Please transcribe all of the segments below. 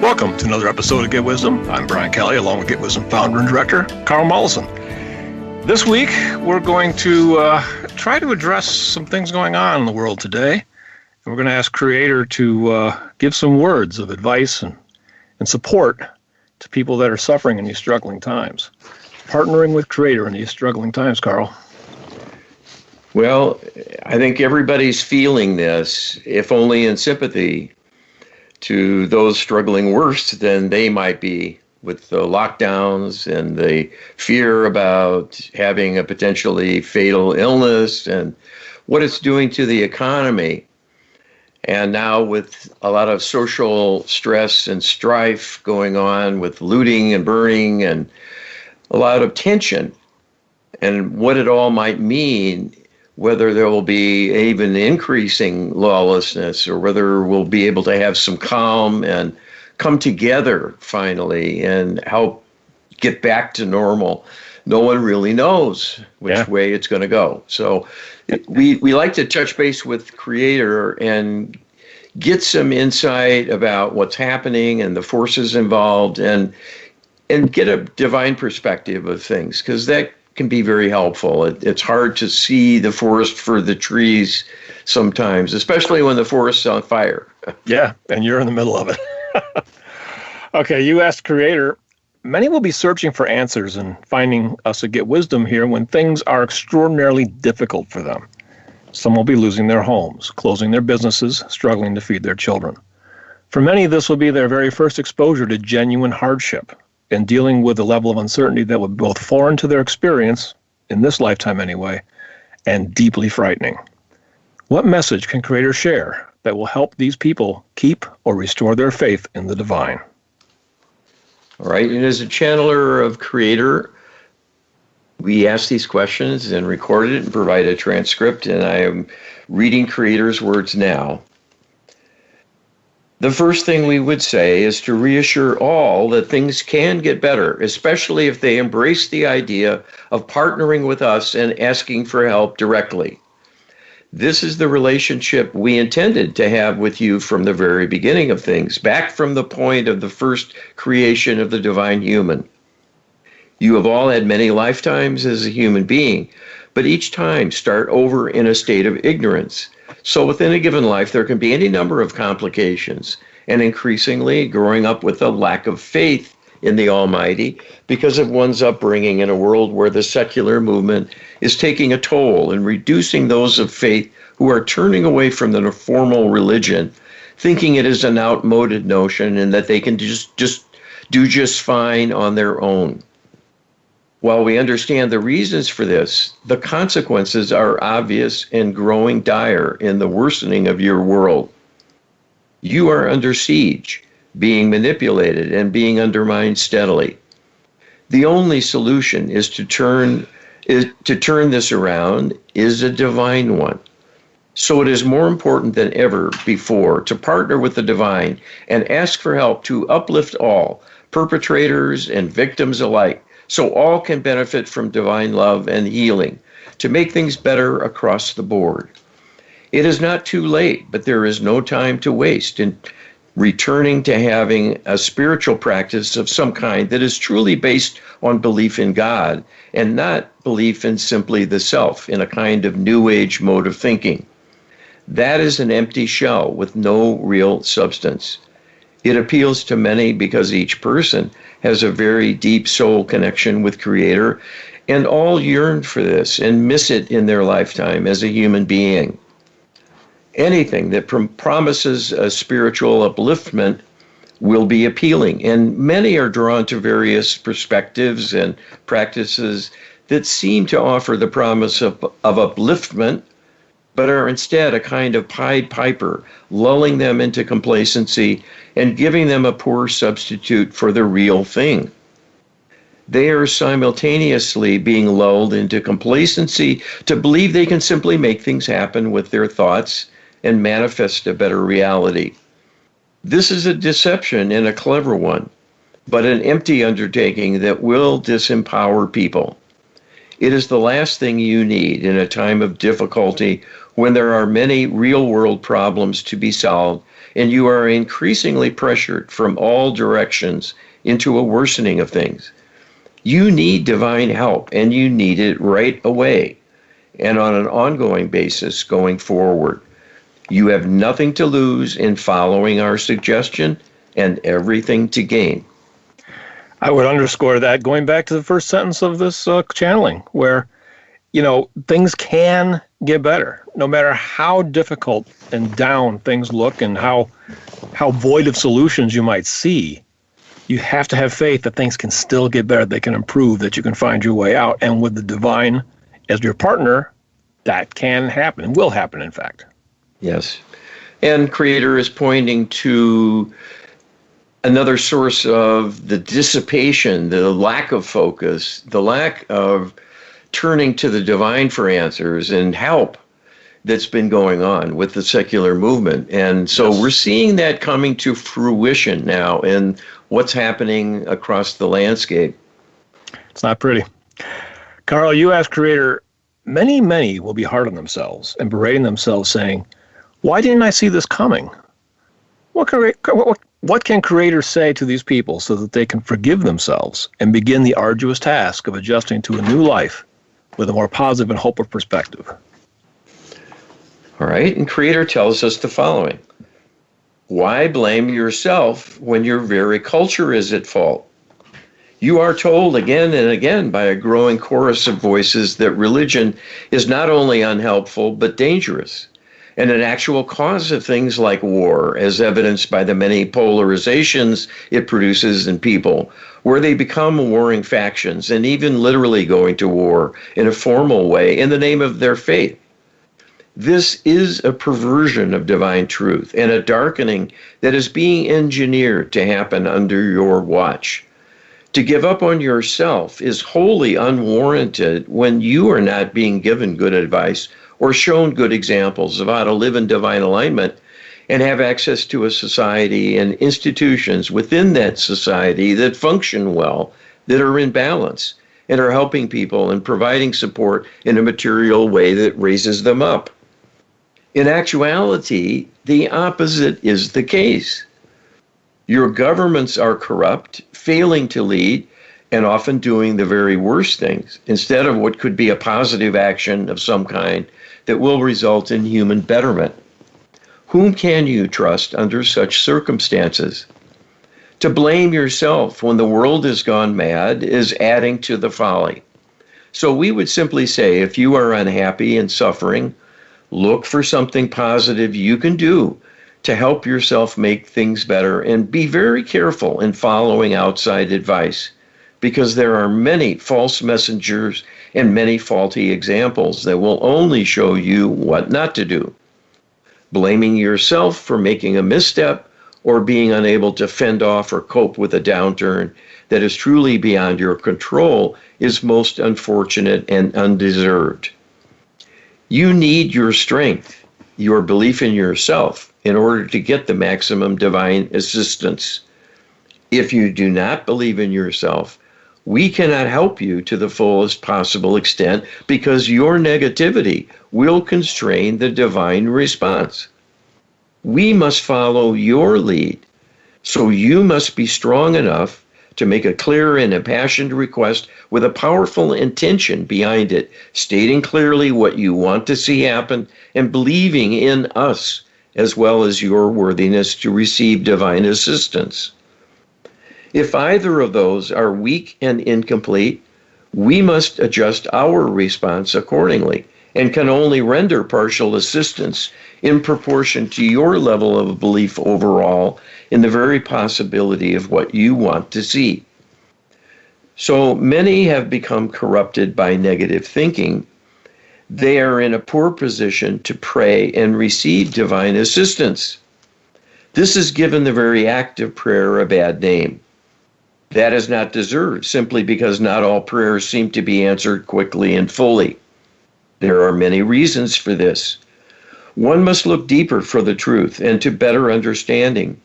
Welcome to another episode of Get Wisdom. I'm Brian Kelly, along with Get Wisdom founder and director, Carl Mollison. This week, we're going to try to address some things going on in the world today. And we're going to ask Creator to give some words of advice and support to people that are suffering in these struggling times. Partnering with Creator in these struggling times, Carl. Well, I think everybody's feeling this, if only in sympathy to those struggling worse than they might be with the lockdowns and the fear about having a potentially fatal illness and what it's doing to the economy. And now with a lot of social stress and strife going on with looting and burning and a lot of tension and what it all might mean, whether there will be even increasing lawlessness or whether we'll be able to have some calm and come together finally and help get back to normal. No one really knows which way it's going to go. So we like to touch base with Creator and get some insight about what's happening and the forces involved and get a divine perspective of things, because that can be very helpful. It's hard to see the forest for the trees sometimes, especially when the forest's on fire. Yeah, and you're in the middle of it. Okay, you asked Creator. Many will be searching for answers and finding us to Get Wisdom here when things are extraordinarily difficult for them. Some will be losing their homes, closing their businesses, struggling to feed their children. For many, this will be their very first exposure to genuine hardship and dealing with a level of uncertainty that would be both foreign to their experience, in this lifetime anyway, and deeply frightening. What message can Creator share that will help these people keep or restore their faith in the divine? All right, and as a channeler of Creator, we ask these questions and record it and provide a transcript, and I am reading Creator's words now. The first thing we would say is to reassure all that things can get better, especially if they embrace the idea of partnering with us and asking for help directly. This is the relationship we intended to have with you from the very beginning of things, back from the point of the first creation of the divine human. You have all had many lifetimes as a human being, but each time start over in a state of ignorance. So within a given life, there can be any number of complications, and increasingly growing up with a lack of faith in the Almighty because of one's upbringing in a world where the secular movement is taking a toll and reducing those of faith who are turning away from the formal religion, thinking it is an outmoded notion and that they can just do fine on their own. While we understand the reasons for this, the consequences are obvious and growing dire in the worsening of your world. You are under siege, being manipulated and being undermined steadily. The only solution is to turn this around is a divine one. So it is more important than ever before to partner with the divine and ask for help to uplift all, perpetrators and victims alike, so all can benefit from divine love and healing, to make things better across the board. It is not too late, but there is no time to waste in returning to having a spiritual practice of some kind that is truly based on belief in God and not belief in simply the self in a kind of New Age mode of thinking. That is an empty shell with no real substance. It appeals to many because each person has a very deep soul connection with Creator, and all yearn for this and miss it in their lifetime as a human being. Anything that promises a spiritual upliftment will be appealing, and many are drawn to various perspectives and practices that seem to offer the promise of upliftment, but are instead a kind of Pied Piper, lulling them into complacency and giving them a poor substitute for the real thing. They are simultaneously being lulled into complacency to believe they can simply make things happen with their thoughts and manifest a better reality. This is a deception and a clever one, but an empty undertaking that will disempower people. It is the last thing you need in a time of difficulty when there are many real-world problems to be solved and you are increasingly pressured from all directions into a worsening of things. You need divine help, and you need it right away and on an ongoing basis going forward. You have nothing to lose in following our suggestion and everything to gain. I would underscore that going back to the first sentence of this channeling, where, things can get better, no matter how difficult and down things look and how void of solutions you might see. You have to have faith that things can still get better, they can improve, that you can find your way out. And with the divine as your partner, that can happen and will happen, in fact. Yes. And Creator is pointing to another source of the dissipation, the lack of focus, the lack of turning to the divine for answers and help that's been going on with the secular movement. And so we're seeing that coming to fruition now in what's happening across the landscape. It's not pretty. Carl, you asked Creator, many will be hard on themselves and berating themselves, saying, why didn't I see this coming? What can Creator say to these people so that they can forgive themselves and begin the arduous task of adjusting to a new life with a more positive and hopeful perspective? All right, and Creator tells us the following. Why blame yourself when your very culture is at fault? You are told again and again by a growing chorus of voices that religion is not only unhelpful, but dangerous, and an actual cause of things like war, as evidenced by the many polarizations it produces in people, where they become warring factions and even literally going to war in a formal way in the name of their faith. This is a perversion of divine truth and a darkening that is being engineered to happen under your watch. To give up on yourself is wholly unwarranted when you are not being given good advice or shown good examples of how to live in divine alignment and have access to a society and institutions within that society that function well, that are in balance, and are helping people and providing support in a material way that raises them up. In actuality, the opposite is the case. Your governments are corrupt, failing to lead, and often doing the very worst things, instead of what could be a positive action of some kind that will result in human betterment. Whom can you trust under such circumstances? To blame yourself when the world has gone mad is adding to the folly. So we would simply say, if you are unhappy and suffering, look for something positive you can do to help yourself make things better, and be very careful in following outside advice, because there are many false messengers and many faulty examples that will only show you what not to do. Blaming yourself for making a misstep or being unable to fend off or cope with a downturn that is truly beyond your control is most unfortunate and undeserved. You need your strength, your belief in yourself, in order to get the maximum divine assistance. If you do not believe in yourself, we cannot help you to the fullest possible extent, because your negativity will constrain the divine response. We must follow your lead, so you must be strong enough to make a clear and impassioned request with a powerful intention behind it, stating clearly what you want to see happen and believing in us as well as your worthiness to receive divine assistance. If either of those are weak and incomplete, we must adjust our response accordingly and can only render partial assistance in proportion to your level of belief overall in the very possibility of what you want to see. So many have become corrupted by negative thinking. They are in a poor position to pray and receive divine assistance. This has given the very act of prayer a bad name. That is not deserved, simply because not all prayers seem to be answered quickly and fully. There are many reasons for this. One must look deeper for the truth and to better understand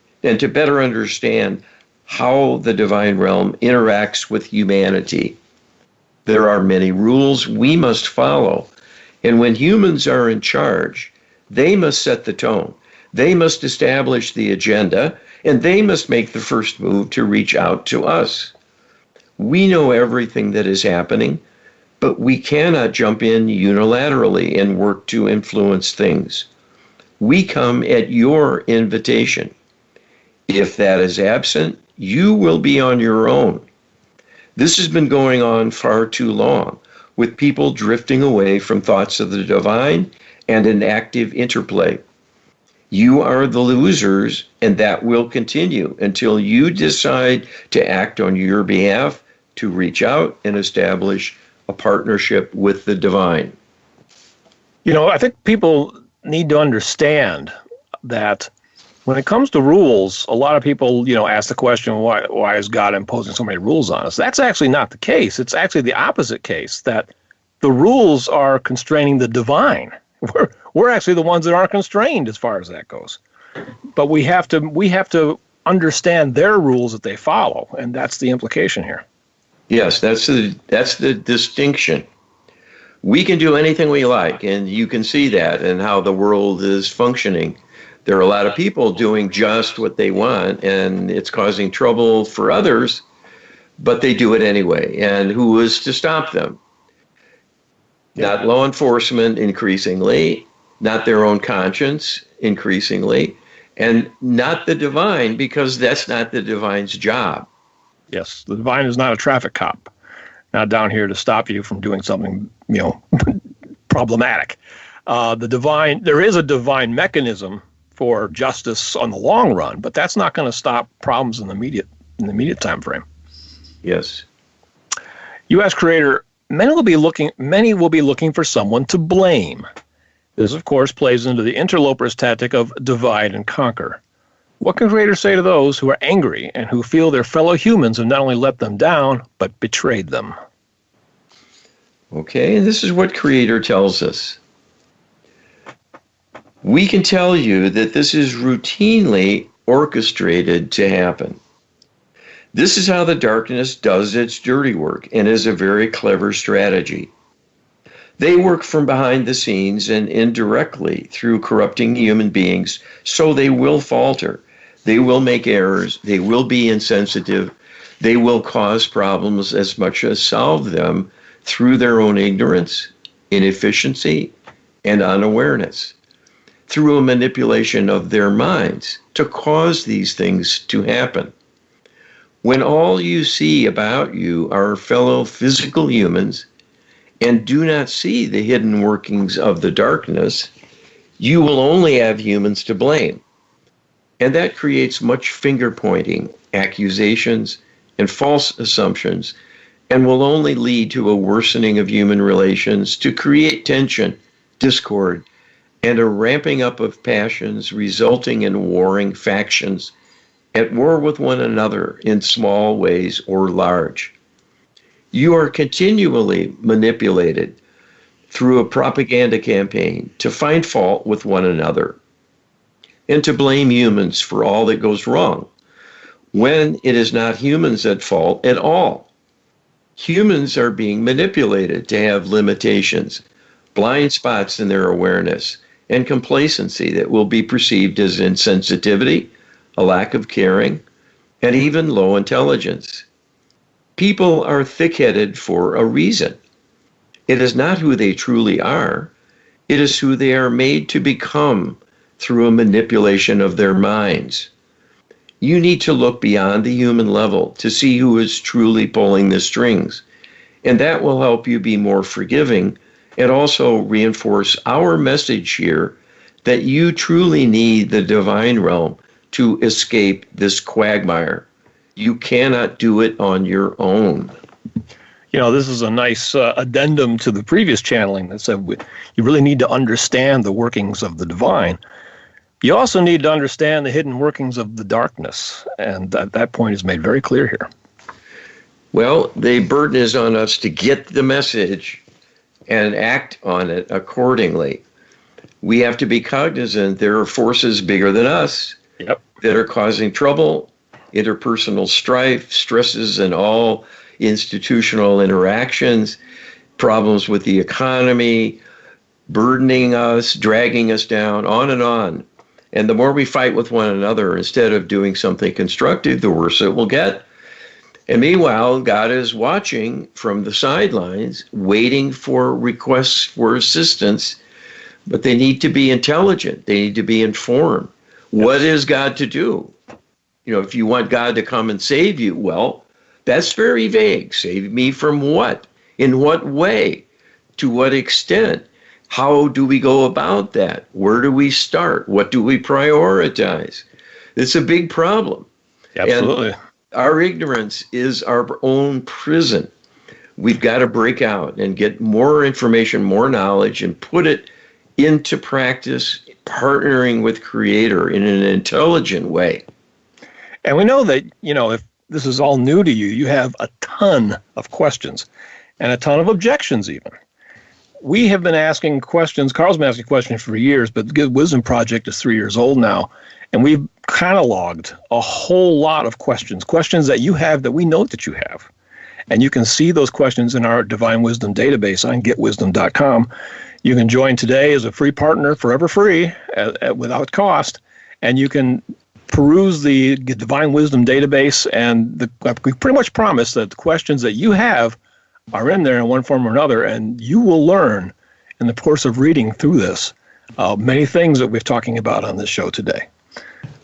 how the divine realm interacts with humanity. There are many rules we must follow, and when humans are in charge, they must set the tone. They must establish the agenda, and they must make the first move to reach out to us. We know everything that is happening, but we cannot jump in unilaterally and work to influence things. We come at your invitation. If that is absent, you will be on your own. This has been going on far too long, with people drifting away from thoughts of the divine and an active interplay. You are the losers, and that will continue until you decide to act on your behalf, to reach out and establish a partnership with the divine. I think people need to understand that when it comes to rules, a lot of people, ask the question, why is God imposing so many rules on us? That's actually not the case. It's actually the opposite case, that the rules are constraining the divine. We're actually the ones that aren't constrained as far as that goes. But we have to understand their rules that they follow, and that's the implication here. Yes, that's the distinction. We can do anything we like, and you can see that in how the world is functioning. There are a lot of people doing just what they want, and it's causing trouble for others, but they do it anyway. And who is to stop them? Not law enforcement increasingly, not their own conscience increasingly, and not the divine, because that's not the divine's job. Yes, the divine is not a traffic cop, not down here to stop you from doing something, problematic. There is a divine mechanism for justice on the long run, but that's not going to stop problems in the immediate time frame. Yes. You ask Creator, many will be looking for someone to blame. This, of course, plays into the interloper's tactic of divide and conquer. What can Creator say to those who are angry and who feel their fellow humans have not only let them down, but betrayed them? Okay, and this is what Creator tells us. We can tell you that this is routinely orchestrated to happen. This is how the darkness does its dirty work, and is a very clever strategy. They work from behind the scenes and indirectly through corrupting human beings, so they will falter. They will make errors. They will be insensitive. They will cause problems as much as solve them through their own ignorance, inefficiency, and unawareness, through a manipulation of their minds to cause these things to happen. When all you see about you are fellow physical humans and do not see the hidden workings of the darkness, you will only have humans to blame. And that creates much finger-pointing, accusations, and false assumptions, and will only lead to a worsening of human relations, to create tension, discord, and a ramping up of passions resulting in warring factions at war with one another in small ways or large. You are continually manipulated through a propaganda campaign to find fault with one another and to blame humans for all that goes wrong, when it is not humans at fault at all. Humans are being manipulated to have limitations, blind spots in their awareness, and complacency that will be perceived as insensitivity, a lack of caring, and even low intelligence. People are thick-headed for a reason. It is not who they truly are. It is who they are made to become through a manipulation of their minds. You need to look beyond the human level to see who is truly pulling the strings, and that will help you be more forgiving and also reinforce our message here that you truly need the divine realm to escape this quagmire. You cannot do it on your own. This is a nice addendum to the previous channeling that said you really need to understand the workings of the divine. You also need to understand the hidden workings of the darkness, and that point is made very clear here. Well, the burden is on us to get the message and act on it accordingly. We have to be cognizant there are forces bigger than us that are causing trouble, interpersonal strife, stresses in all institutional interactions, problems with the economy, burdening us, dragging us down, on and on. And the more we fight with one another instead of doing something constructive, the worse it will get. And meanwhile, God is watching from the sidelines, waiting for requests for assistance, but they need to be intelligent. They need to be informed. What is God to do? If you want God to come and save you, well, that's very vague. Save me from what? In what way? To what extent? How do we go about that? Where do we start? What do we prioritize? It's a big problem. Absolutely. And our ignorance is our own prison. We've got to break out and get more information, more knowledge, and put it into practice, partnering with Creator in an intelligent way. And we know that, if this is all new to you, you have a ton of questions and a ton of objections even. We have been asking questions, Carl's been asking questions for years, but the Get Wisdom Project is 3 years old now, and we've cataloged a whole lot of questions that you have that we know that you have. And you can see those questions in our Divine Wisdom database on getwisdom.com. You can join today as a free partner, forever free, without cost, and you can peruse the Divine Wisdom database, and we pretty much promise that the questions that you have are in there in one form or another, and you will learn in the course of reading through this many things that we're talking about on this show today.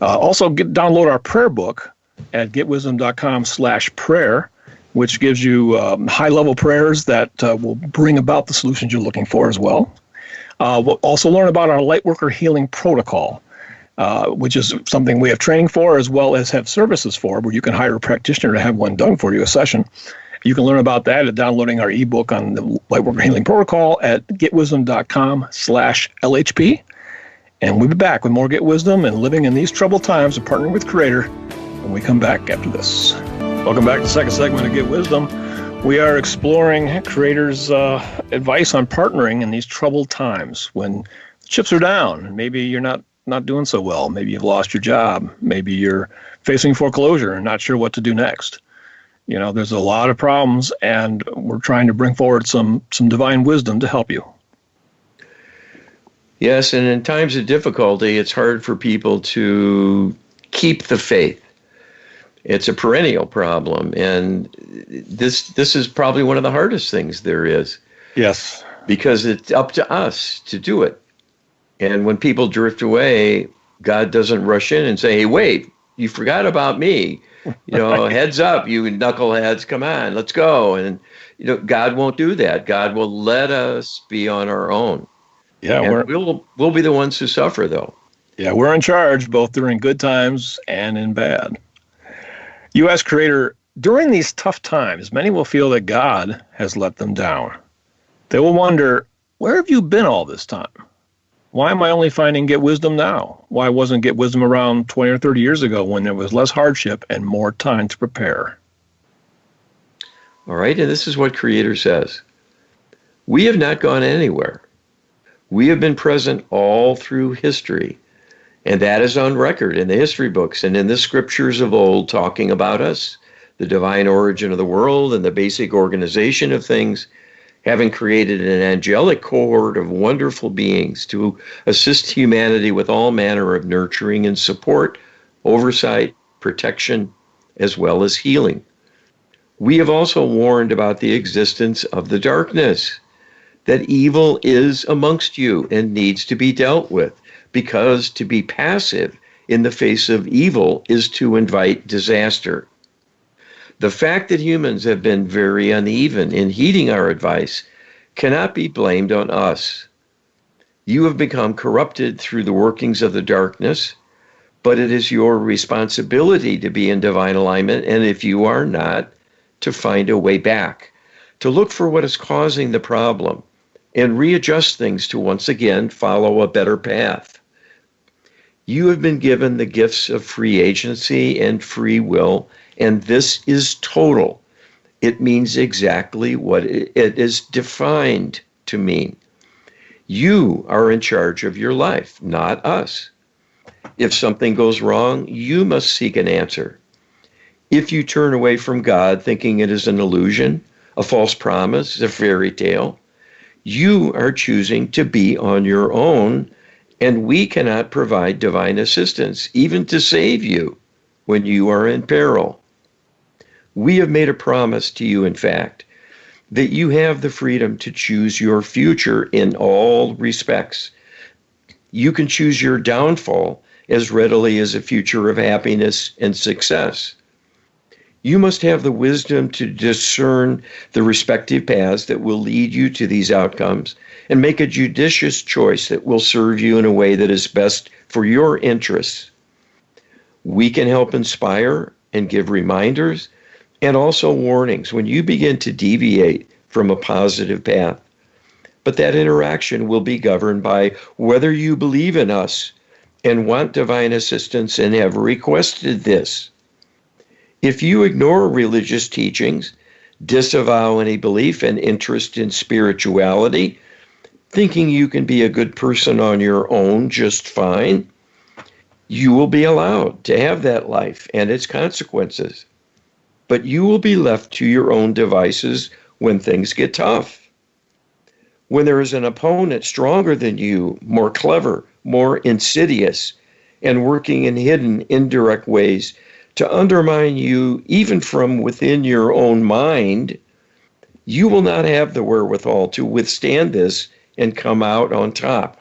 Also, download our prayer book at getwisdom.com/prayer, which gives you high-level prayers that will bring about the solutions you're looking for as well. We'll also learn about our Lightworker Healing Protocol, which is something we have training for as well as have services for, where you can hire a practitioner to have one done for you, a session. You can learn about that at downloading our ebook on the Lightworker Healing Protocol at getwisdom.com/LHP. And we'll be back with more Get Wisdom and living in these troubled times and partnering with Creator when we come back after this. Welcome back to the second segment of Get Wisdom. We are exploring Creator's advice on partnering in these troubled times when the chips are down. Maybe you're not doing so well. Maybe you've lost your job. Maybe you're facing foreclosure and not sure what to do next. There's a lot of problems, and we're trying to bring forward some divine wisdom to help you. Yes, and in times of difficulty, it's hard for people to keep the faith. It's a perennial problem, and this is probably one of the hardest things there is. Yes. Because it's up to us to do it. And when people drift away, God doesn't rush in and say, hey, wait, you forgot about me. Right. Heads up, you knuckleheads, come on, let's go. And, God won't do that. God will let us be on our own. Yeah, and we'll be the ones who suffer, though. Yeah, we're in charge both during good times and in bad. You ask Creator, during these tough times, many will feel that God has let them down. They will wonder, where have you been all this time? Why am I only finding Get Wisdom now? Why wasn't Get Wisdom around 20 or 30 years ago when there was less hardship and more time to prepare? All right, and this is what Creator says. We have not gone anywhere. We have been present all through history, and that is on record in the history books and in the scriptures of old talking about us, the divine origin of the world and the basic organization of things, having created an angelic cohort of wonderful beings to assist humanity with all manner of nurturing and support, oversight, protection, as well as healing. We have also warned about the existence of the darkness, that evil is amongst you and needs to be dealt with, because to be passive in the face of evil is to invite disaster. The fact that humans have been very uneven in heeding our advice cannot be blamed on us. You have become corrupted through the workings of the darkness, but it is your responsibility to be in divine alignment, and if you are not, to find a way back, to look for what is causing the problem, and readjust things to once again follow a better path. You have been given the gifts of free agency and free will, and this is total. It means exactly what it is defined to mean. You are in charge of your life, not us. If something goes wrong, you must seek an answer. If you turn away from God thinking it is an illusion, a false promise, a fairy tale, you are choosing to be on your own And we cannot provide divine assistance, even to save you when you are in peril. We have made a promise to you, in fact, that you have the freedom to choose your future in all respects. You can choose your downfall as readily as a future of happiness and success. You must have the wisdom to discern the respective paths that will lead you to these outcomes and make a judicious choice that will serve you in a way that is best for your interests. We can help inspire and give reminders and also warnings when you begin to deviate from a positive path. But that interaction will be governed by whether you believe in us and want divine assistance and have requested this. If you ignore religious teachings, disavow any belief and interest in spirituality, thinking you can be a good person on your own just fine, you will be allowed to have that life and its consequences. But you will be left to your own devices when things get tough. When there is an opponent stronger than you, more clever, more insidious, and working in hidden, indirect ways to undermine you even from within your own mind, you will not have the wherewithal to withstand this and come out on top.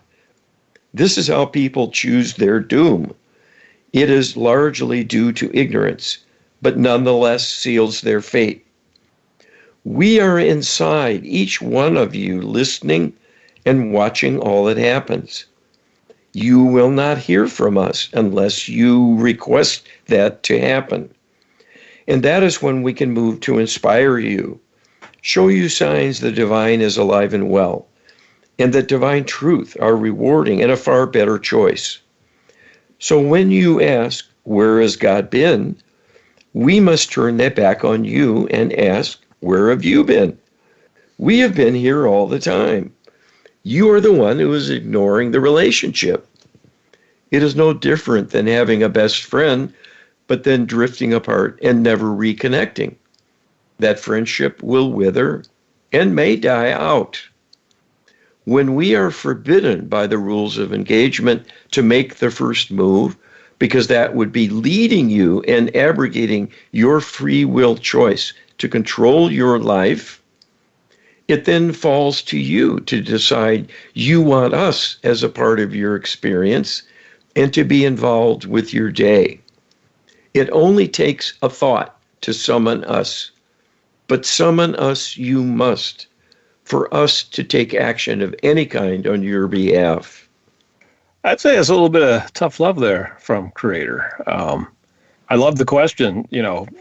This is how people choose their doom. It is largely due to ignorance, but nonetheless seals their fate. We are inside each one of you, listening and watching all that happens. You will not hear from us unless you request that to happen. And that is when we can move to inspire you, show you signs the divine is alive and well, and that divine truth are rewarding and a far better choice. So when you ask, where has God been? We must turn that back on you and ask, where have you been? We have been here all the time. You are the one who is ignoring the relationship. It is no different than having a best friend, but then drifting apart and never reconnecting. That friendship will wither and may die out. When we are forbidden by the rules of engagement to make the first move, because that would be leading you and abrogating your free will choice to control your life, it then falls to you to decide you want us as a part of your experience and to be involved with your day. It only takes a thought to summon us, but summon us you must, for us to take action of any kind on your behalf. I'd say it's a little bit of tough love there from Creator. I love the question,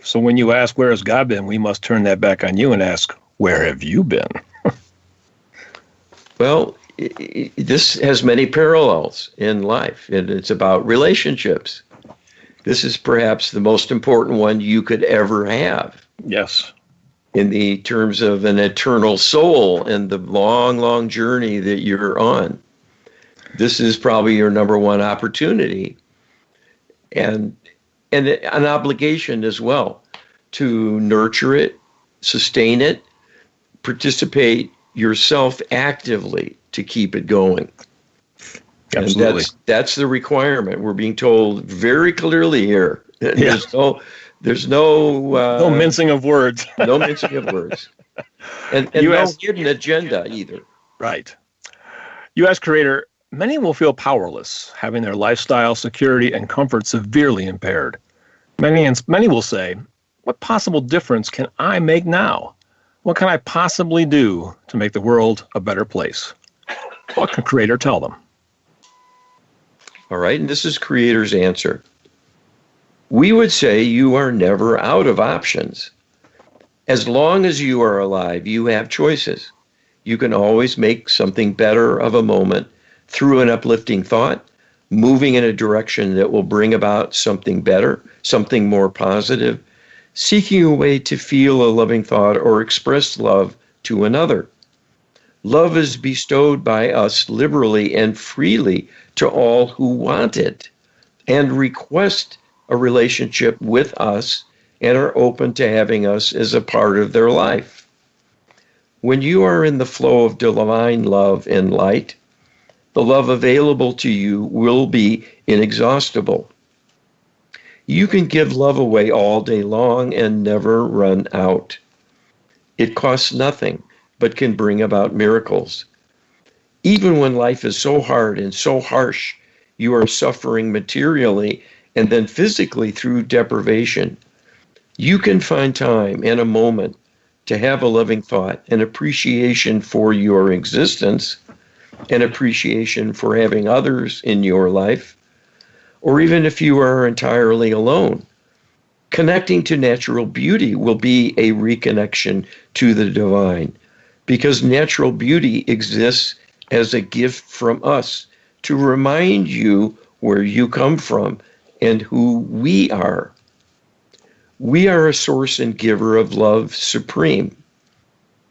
so when you ask, where has God been? We must turn that back on you and ask, where have you been? Well, this has many parallels in life, and it's about relationships. This is perhaps the most important one you could ever have. Yes. In the terms of an eternal soul and the long, long journey that you're on. This is probably your number one opportunity and an obligation as well to nurture it, sustain it, participate yourself actively to keep it going. Absolutely. And that's the requirement. We're being told very clearly here. Yeah. There's no mincing of words. No mincing of words. And no hidden agenda either. Right. You ask Creator, many will feel powerless, having their lifestyle, security, and comfort severely impaired. Many will say, what possible difference can I make now? What can I possibly do to make the world a better place? What can Creator tell them? All right, and this is Creator's answer. We would say you are never out of options. As long as you are alive, you have choices. You can always make something better of a moment through an uplifting thought, moving in a direction that will bring about something better, something more positive, seeking a way to feel a loving thought or express love to another. Love is bestowed by us liberally and freely to all who want it and request a relationship with us and are open to having us as a part of their life. When you are in the flow of divine love and light, the love available to you will be inexhaustible. You can give love away all day long and never run out. It costs nothing, but can bring about miracles. Even when life is so hard and so harsh, you are suffering materially and then physically through deprivation. You can find time and a moment to have a loving thought, an appreciation for your existence, an appreciation for having others in your life, or even if you are entirely alone. Connecting to natural beauty will be a reconnection to the divine, because natural beauty exists as a gift from us to remind you where you come from and who we are. We are a source and giver of love supreme,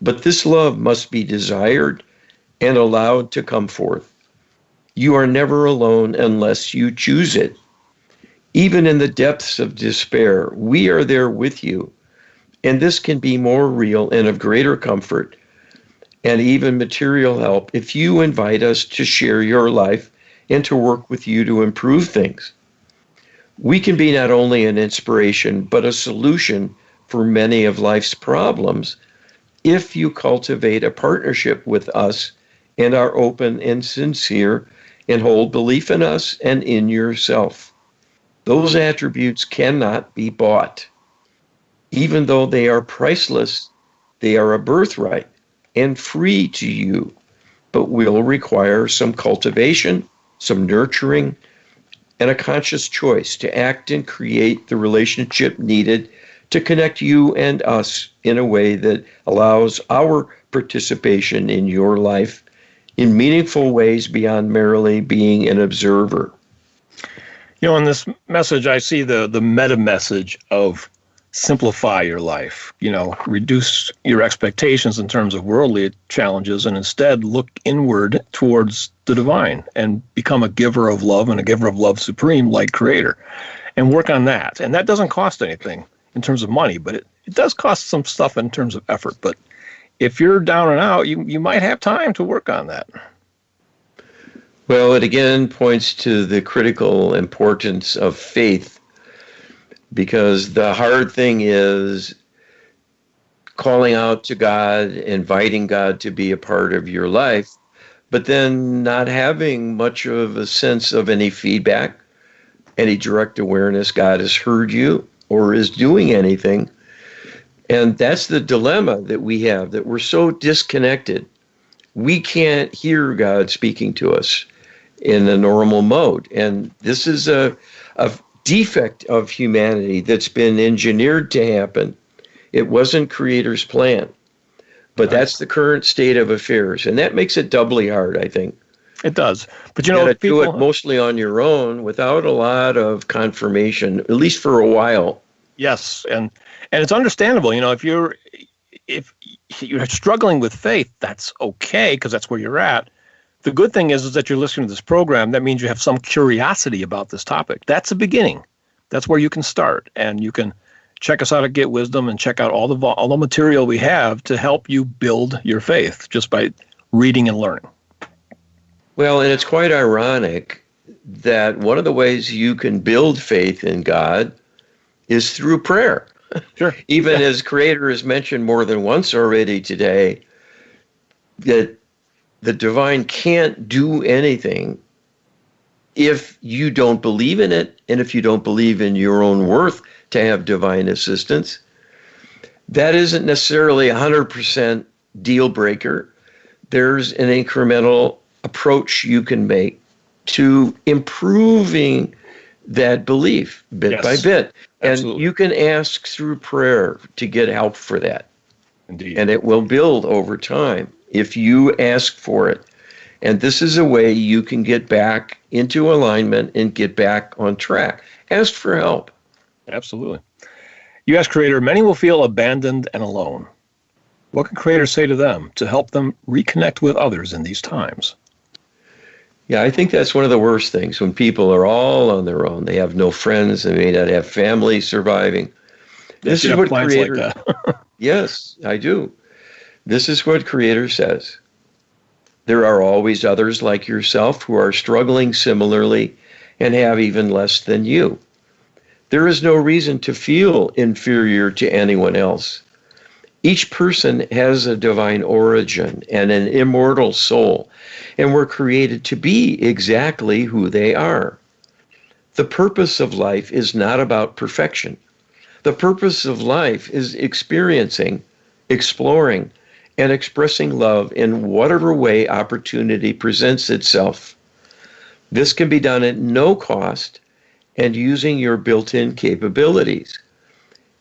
but this love must be desired and allowed to come forth. You are never alone unless you choose it. Even in the depths of despair, we are there with you, and this can be more real and of greater comfort and even material help if you invite us to share your life and to work with you to improve things. We can be not only an inspiration, but a solution for many of life's problems if you cultivate a partnership with us and are open and sincere and hold belief in us and in yourself. Those attributes cannot be bought. Even though they are priceless, they are a birthright and free to you, but will require some cultivation, some nurturing, and a conscious choice to act and create the relationship needed to connect you and us in a way that allows our participation in your life in meaningful ways beyond merely being an observer. You know, in this message, I see the meta message of simplify your life, reduce your expectations in terms of worldly challenges and instead look inward towards the divine and become a giver of love and a giver of love supreme like Creator and work on that. And that doesn't cost anything in terms of money, but it does cost some stuff in terms of effort. But if you're down and out, you might have time to work on that. Well, it again points to the critical importance of faith, because the hard thing is calling out to God, inviting God to be a part of your life, but then not having much of a sense of any feedback, any direct awareness God has heard you or is doing anything. And that's the dilemma that we have, that we're so disconnected. We can't hear God speaking to us in a normal mode. And this is a defect of humanity that's been engineered to happen. It wasn't Creator's plan, but that's the current state of affairs. And that makes it doubly hard, I think. It does. But you got to do it mostly on your own without a lot of confirmation, at least for a while. Yes. And it's understandable. If you're struggling with faith, that's okay, because that's where you're at. The good thing is that you're listening to this program. That means you have some curiosity about this topic. That's a beginning. That's where you can start. And you can check us out at Get Wisdom and check out all the material we have to help you build your faith just by reading and learning. Well, and it's quite ironic that one of the ways you can build faith in God is through prayer. Sure. Even as Creator has mentioned more than once already today, that the divine can't do anything if you don't believe in it, and if you don't believe in your own worth to have divine assistance. That isn't necessarily 100% deal breaker. There's an incremental approach you can make to improving that belief bit by bit. Absolutely. And you can ask through prayer to get help for that. Indeed. And it will build over time if you ask for it. And this is a way you can get back into alignment and get back on track. Ask for help. Absolutely. You ask Creator, many will feel abandoned and alone. What can Creator say to them to help them reconnect with others in these times? Yeah, I think that's one of the worst things, when people are all on their own. They have no friends. They may not have family surviving. This is what Creator... Like that. Yes, I do. This is what Creator says. There are always others like yourself who are struggling similarly and have even less than you. There is no reason to feel inferior to anyone else. Each person has a divine origin and an immortal soul, and were created to be exactly who they are. The purpose of life is not about perfection. The purpose of life is experiencing, exploring, and expressing love in whatever way opportunity presents itself. This can be done at no cost and using your built-in capabilities.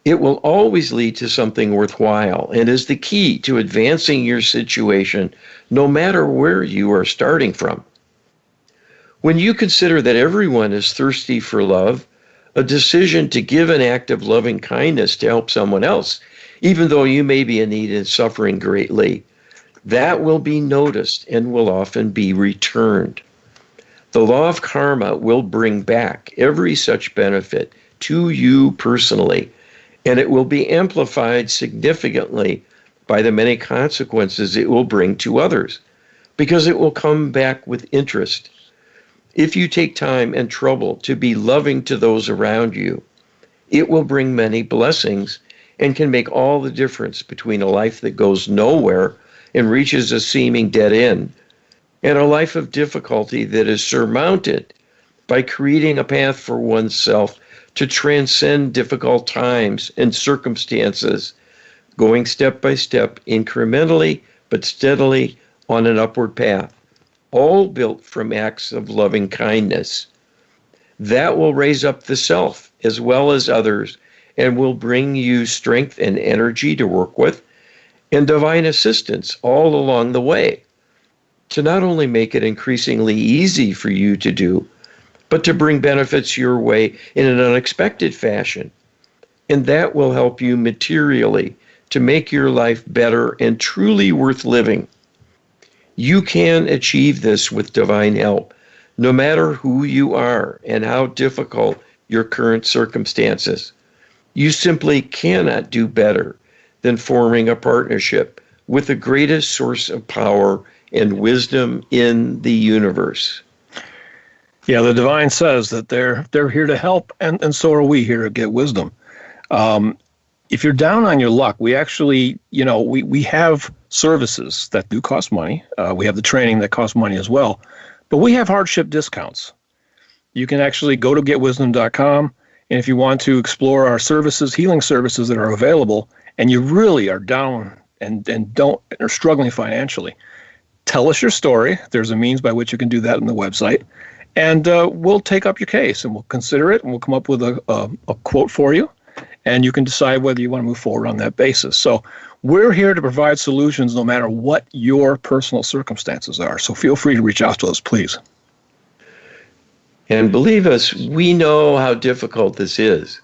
It will always lead to something worthwhile and is the key to advancing your situation no matter where you are starting from. When you consider that everyone is thirsty for love, a decision to give an act of loving kindness to help someone else, even though you may be in need and suffering greatly, that will be noticed and will often be returned. The law of karma will bring back every such benefit to you personally, and it will be amplified significantly by the many consequences it will bring to others, because it will come back with interest. If you take time and trouble to be loving to those around you, it will bring many blessings and can make all the difference between a life that goes nowhere and reaches a seeming dead end, and a life of difficulty that is surmounted by creating a path for oneself to transcend difficult times and circumstances, going step by step, incrementally but steadily on an upward path, all built from acts of loving kindness. That will raise up the self as well as others and will bring you strength and energy to work with and divine assistance all along the way to not only make it increasingly easy for you to do, but to bring benefits your way in an unexpected fashion. And that will help you materially to make your life better and truly worth living. You can achieve this with divine help, no matter who you are and how difficult your current circumstances. You simply cannot do better than forming a partnership with the greatest source of power and wisdom in the universe. Yeah, the divine says that they're here to help, and so are we here to get wisdom. If you're down on your luck, we actually, we have services that do cost money. We have the training that costs money as well, but we have hardship discounts. You can actually go to getwisdom.com, and if you want to explore our services, healing services that are available, and you really are down and are struggling financially, tell us your story. There's a means by which you can do that on the website. And we'll take up your case and we'll consider it and we'll come up with a quote for you. And you can decide whether you want to move forward on that basis. So we're here to provide solutions no matter what your personal circumstances are. So feel free to reach out to us, please. And believe us, we know how difficult this is.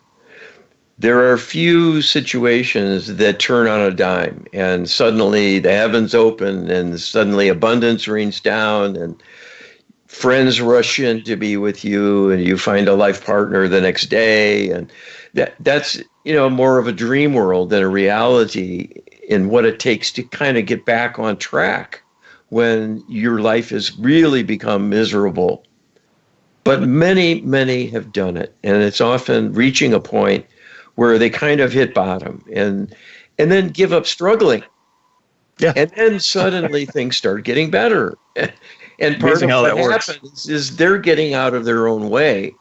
There are few situations that turn on a dime and suddenly the heavens open and suddenly abundance rains down and friends rush in to be with you and you find a life partner the next day. And that's more of a dream world than a reality in what it takes to kind of get back on track when your life has really become miserable. But many, many have done it. And it's often reaching a point where they kind of hit bottom and then give up struggling. Yeah. And then suddenly things start getting better. And part of what happens is they're getting out of their own way.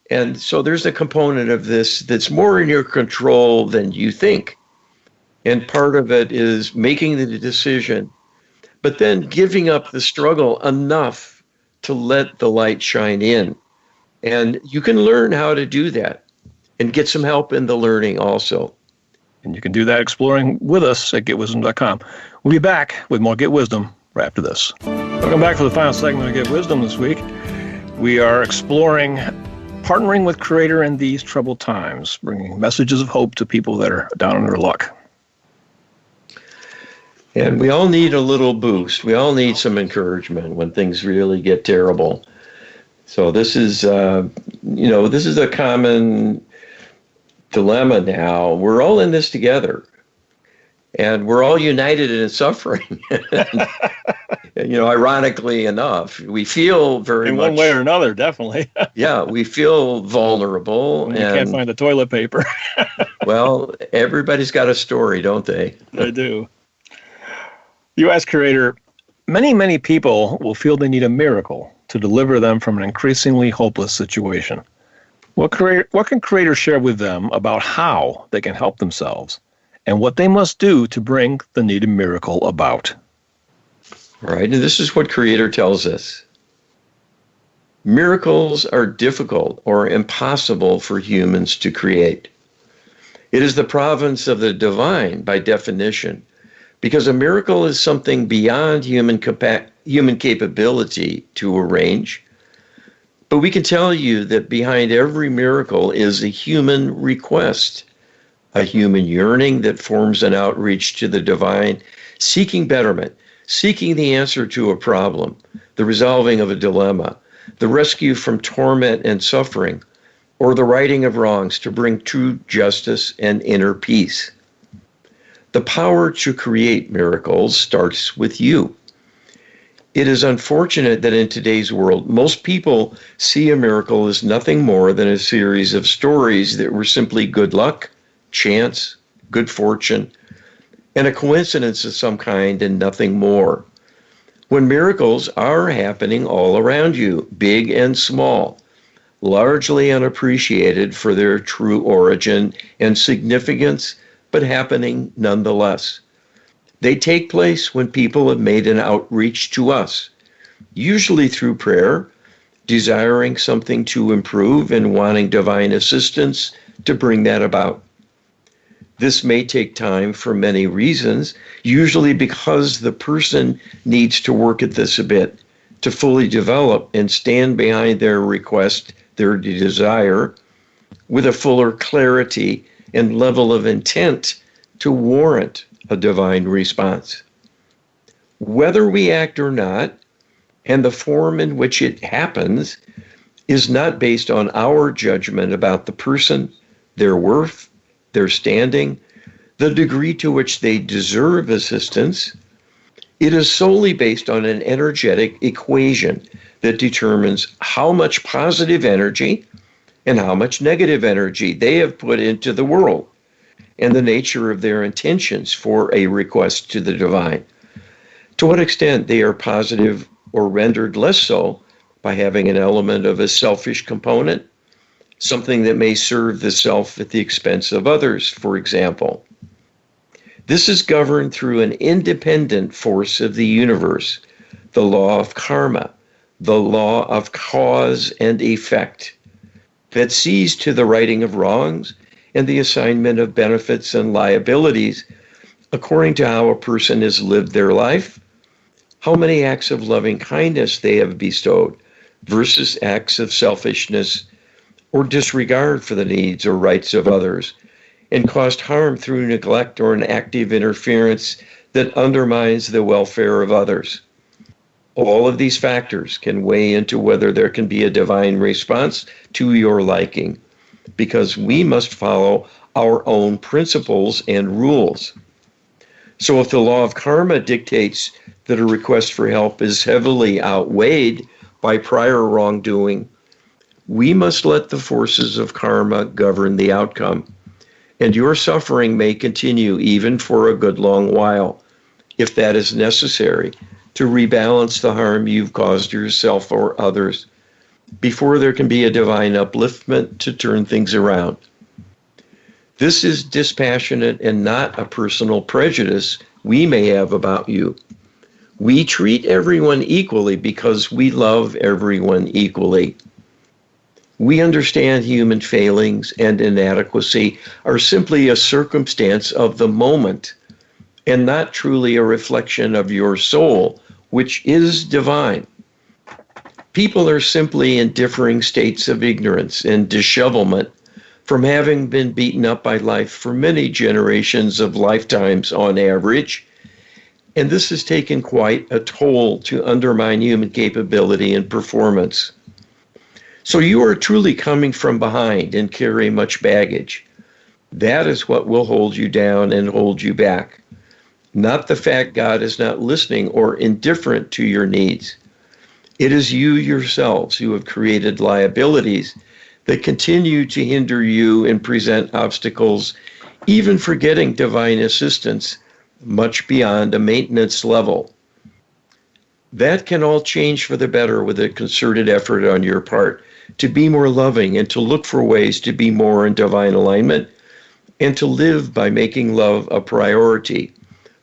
And so there's a component of this that's more in your control than you think. And part of it is making the decision, but then giving up the struggle enough to let the light shine in. And you can learn how to do that and get some help in the learning also. And you can do that exploring with us at getwisdom.com. We'll be back with more Get Wisdom right after this. Welcome back for the final segment of Get Wisdom this week. We are exploring partnering with Creator in these troubled times, bringing messages of hope to people that are down on their luck. And we all need a little boost. We all need some encouragement when things really get terrible. So this is, this is a common dilemma now. We're all in this together. And we're all united in suffering. Ironically enough, we feel very in much, one way or another, definitely. yeah, we feel vulnerable. When you can't find the toilet paper. Well, everybody's got a story, don't they? They do. U.S. Creator, many people will feel they need a miracle to deliver them from an increasingly hopeless situation. What can Creator share with them about how they can help themselves and what they must do to bring the needed miracle about? All right, and this is what Creator tells us. Miracles are difficult or impossible for humans to create. It is the province of the divine by definition, because a miracle is something beyond human capability to arrange. But we can tell you that behind every miracle is a human request, a human yearning that forms an outreach to the divine, seeking betterment, seeking the answer to a problem, the resolving of a dilemma, the rescue from torment and suffering, or the righting of wrongs to bring true justice and inner peace. The power to create miracles starts with you. It is unfortunate that in today's world, most people see a miracle as nothing more than a series of stories that were simply good luck, chance, good fortune, and a coincidence of some kind and nothing more. When miracles are happening all around you, big and small, largely unappreciated for their true origin and significance, but happening nonetheless. They take place when people have made an outreach to us, usually through prayer, desiring something to improve and wanting divine assistance to bring that about. This may take time for many reasons, usually because the person needs to work at this a bit to fully develop and stand behind their request, their desire, with a fuller clarity and level of intent to warrant a divine response. Whether we act or not, and the form in which it happens, is not based on our judgment about the person, their worth, their standing, the degree to which they deserve assistance. It is solely based on an energetic equation that determines how much positive energy and how much negative energy they have put into the world, and the nature of their intentions for a request to the divine. To what extent they are positive or rendered less so by having an element of a selfish component, something that may serve the self at the expense of others, for example. This is governed through an independent force of the universe, the law of karma, the law of cause and effect, that sees to the righting of wrongs and the assignment of benefits and liabilities according to how a person has lived their life, how many acts of loving kindness they have bestowed versus acts of selfishness or disregard for the needs or rights of others, and caused harm through neglect or an active interference that undermines the welfare of others. All of these factors can weigh into whether there can be a divine response to your liking, because we must follow our own principles and rules. So if the law of karma dictates that a request for help is heavily outweighed by prior wrongdoing, we must let the forces of karma govern the outcome. And your suffering may continue even for a good long while, if that is necessary, to rebalance the harm you've caused yourself or others, before there can be a divine upliftment to turn things around. This is dispassionate and not a personal prejudice we may have about you. We treat everyone equally because we love everyone equally. We understand human failings and inadequacy are simply a circumstance of the moment and not truly a reflection of your soul, which is divine. People are simply in differing states of ignorance and dishevelment from having been beaten up by life for many generations of lifetimes on average, and this has taken quite a toll to undermine human capability and performance. So you are truly coming from behind and carry much baggage. That is what will hold you down and hold you back. not the fact God is not listening or indifferent to your needs. It is you yourselves who have created liabilities that continue to hinder you and present obstacles, even for getting divine assistance much beyond a maintenance level. That can all change for the better with a concerted effort on your part to be more loving and to look for ways to be more in divine alignment and to live by making love a priority,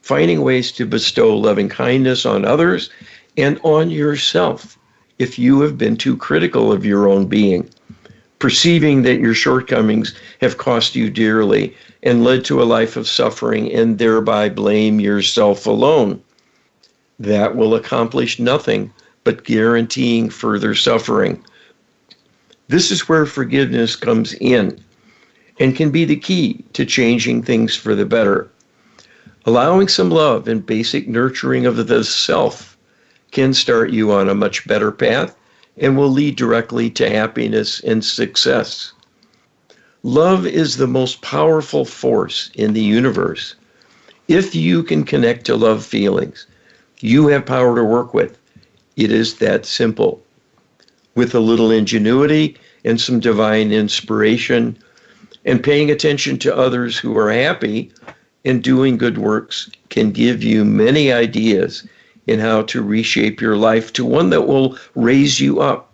finding ways to bestow loving kindness on others and on yourself if you have been too critical of your own being, perceiving that your shortcomings have cost you dearly and led to a life of suffering and thereby blame yourself alone. That will accomplish nothing but guaranteeing further suffering. This is where forgiveness comes in and can be the key to changing things for the better. Allowing some love and basic nurturing of the self can start you on a much better path and will lead directly to happiness and success. Love is the most powerful force in the universe. If you can connect to love feelings, you have power to work with. It is that simple. With a little ingenuity and some divine inspiration and paying attention to others who are happy and doing good works can give you many ideas in how to reshape your life to one that will raise you up,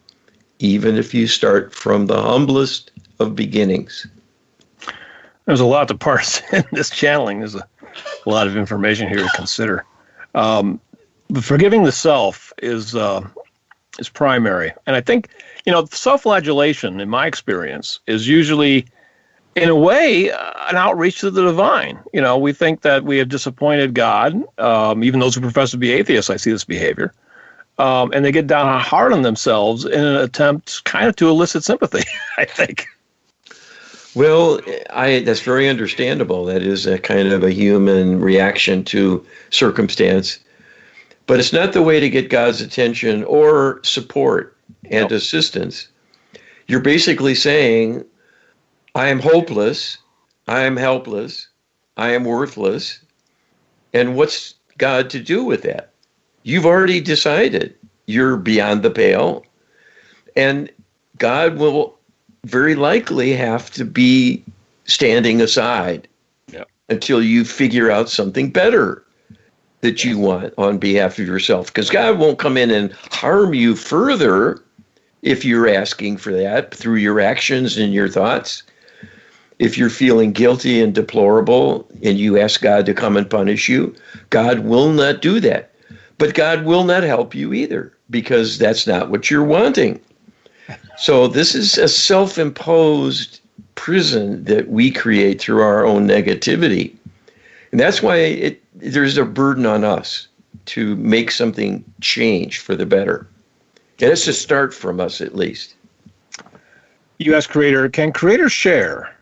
even if you start from the humblest of beginnings. There's a lot to parse in this channeling. There's a lot of information here to consider. But forgiving the self is primary. And I think, self-flagellation, in my experience, is usually, in a way, an outreach to the divine. We think that we have disappointed God. Even those who profess to be atheists, I see this behavior. And they get down hard on themselves in an attempt kind of to elicit sympathy, I think. Well, that's very understandable. That is a kind of a human reaction to circumstance. But it's not the way to get God's attention or support and assistance. You're basically saying, I am hopeless, I am helpless, I am worthless. And what's God to do with that? You've already decided you're beyond the pale. And God will very likely have to be standing aside until you figure out something better that you want on behalf of yourself. Because God won't come in and harm you further if you're asking for that through your actions and your thoughts. If you're feeling guilty and deplorable and you ask God to come and punish you, God will not do that. But God will not help you either, because that's not what you're wanting. So this is a self-imposed prison that we create through our own negativity. And that's why there's a burden on us to make something change for the better. And it's to start from us, at least. You ask Creator, can Creator share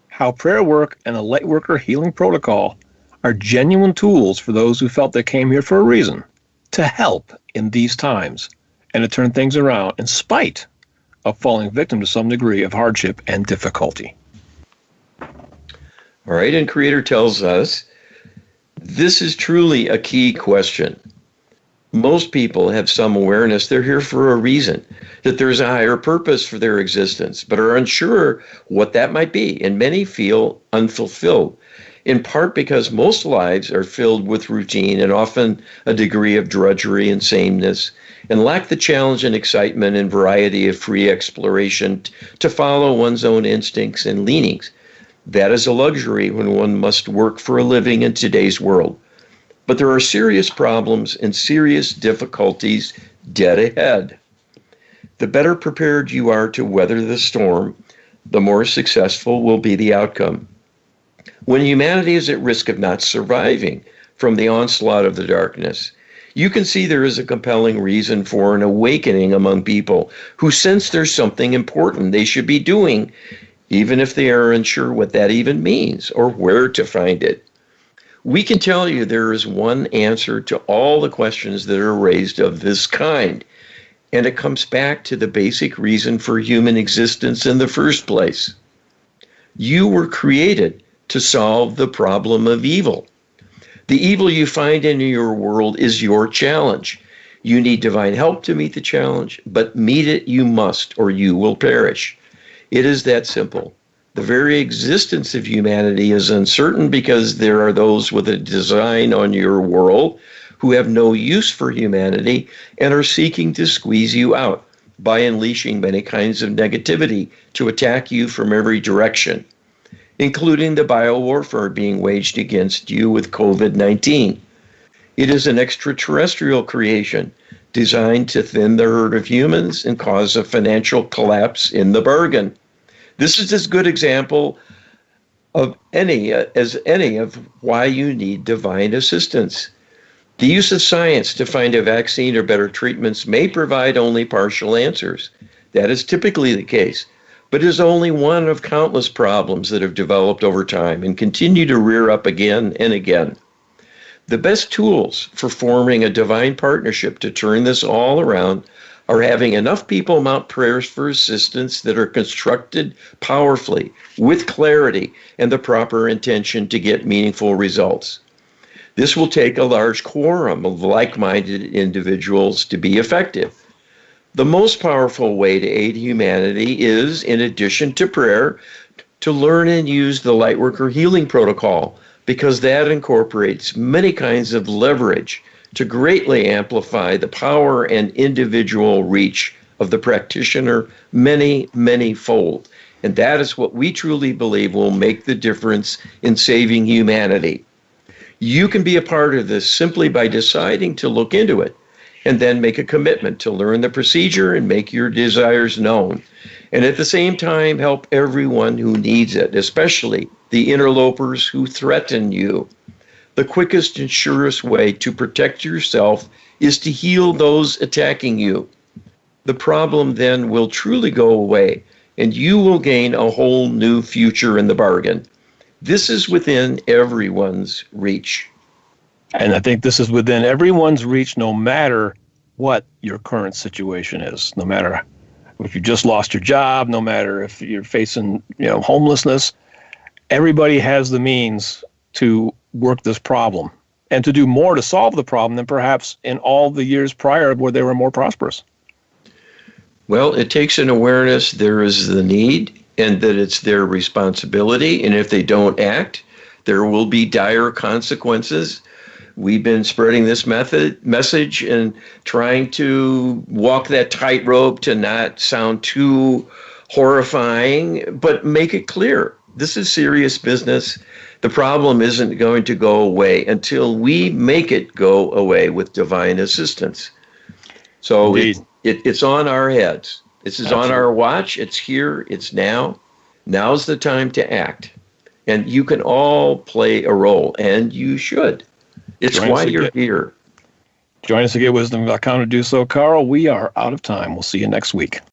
how prayer work and a Lightworker healing protocol are genuine tools for those who felt they came here for a reason, to help in these times and to turn things around in spite of falling victim to some degree of hardship and difficulty? All right, and Creator tells us, this is truly a key question. Most people have some awareness they're here for a reason, that there's a higher purpose for their existence, but are unsure what that might be, and many feel unfulfilled, in part because most lives are filled with routine and often a degree of drudgery and sameness, and lack the challenge and excitement and variety of free exploration to follow one's own instincts and leanings. That is a luxury when one must work for a living in today's world. But there are serious problems and serious difficulties dead ahead. The better prepared you are to weather the storm, the more successful will be the outcome. When humanity is at risk of not surviving from the onslaught of the darkness, you can see there is a compelling reason for an awakening among people who sense there's something important they should be doing, even if they are unsure what that even means or where to find it. We can tell you there is one answer to all the questions that are raised of this kind, and it comes back to the basic reason for human existence in the first place. You were created to solve the problem of evil. The evil you find in your world is your challenge. You need divine help to meet the challenge, but meet it you must, or you will perish. It is that simple. The very existence of humanity is uncertain because there are those with a design on your world who have no use for humanity and are seeking to squeeze you out by unleashing many kinds of negativity to attack you from every direction, including the biowarfare being waged against you with COVID-19. It is an extraterrestrial creation designed to thin the herd of humans and cause a financial collapse in the bargain. This is as good example of any of why you need divine assistance. The use of science to find a vaccine or better treatments may provide only partial answers. That is typically the case, but is only one of countless problems that have developed over time and continue to rear up again and again. The best tools for forming a divine partnership to turn this all around are having enough people mount prayers for assistance that are constructed powerfully, with clarity, and the proper intention to get meaningful results. This will take a large quorum of like-minded individuals to be effective. The most powerful way to aid humanity is, in addition to prayer, to learn and use the Lightworker Healing Protocol, because that incorporates many kinds of leverage to greatly amplify the power and individual reach of the practitioner many, many-fold. And that is what we truly believe will make the difference in saving humanity. You can be a part of this simply by deciding to look into it and then make a commitment to learn the procedure and make your desires known. And at the same time, help everyone who needs it, especially the interlopers who threaten you. The quickest and surest way to protect yourself is to heal those attacking you. The problem then will truly go away, and you will gain a whole new future in the bargain. This is within everyone's reach. And I think this is within everyone's reach, no matter what your current situation is, no matter if you just lost your job, no matter if you're facing, homelessness. Everybody has the means to work this problem and to do more to solve the problem than perhaps in all the years prior where they were more prosperous. Well, it takes an awareness there is the need and that it's their responsibility. And if they don't act, there will be dire consequences. We've been spreading this message and trying to walk that tightrope to not sound too horrifying, but make it clear. This is serious business. The problem isn't going to go away until we make it go away with divine assistance. So it's on our heads. This is on our watch. It's here. It's now. Now's the time to act. And you can all play a role, and you should. It's why you're here. Join us at GetWisdom.com to do so. Carl, we are out of time. We'll see you next week.